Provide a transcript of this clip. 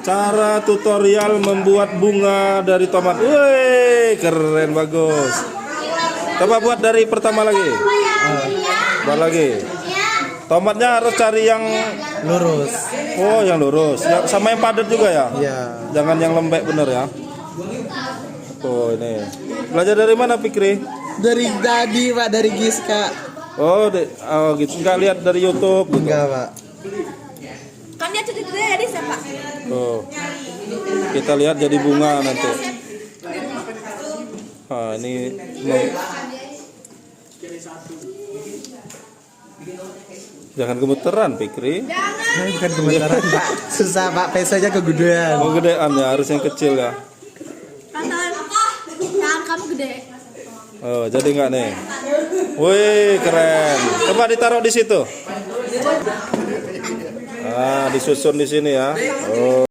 Cara tutorial membuat bunga dari tomat. Wih, keren, bagus. Coba buat dari pertama lagi. Buat lagi. Tomatnya harus cari yang Lurus. oh, yang lurus. Sama yang padat juga ya? Iya. Jangan yang lembek bener ya. Oh, ini. Belajar dari mana, Fikri? Dari tadi Pak, dari Giska. Oh, gitu. Enggak lihat dari YouTube gitu. Enggak Pak. Kan dia cerita dari siapa? Oh. Kita lihat jadi bunga nanti. Ah, ini jangan gemeteran, Fikri. Bukan kebakaran Pak. Susah Pak, pesonya kegedean. Oh, gedean ya, harus yang kecil ya. Tangan kamu gede. Oh, jadi enggak nih? Wih, keren. Coba ditaruh di situ. Ah, disusun di sini ya. Oh.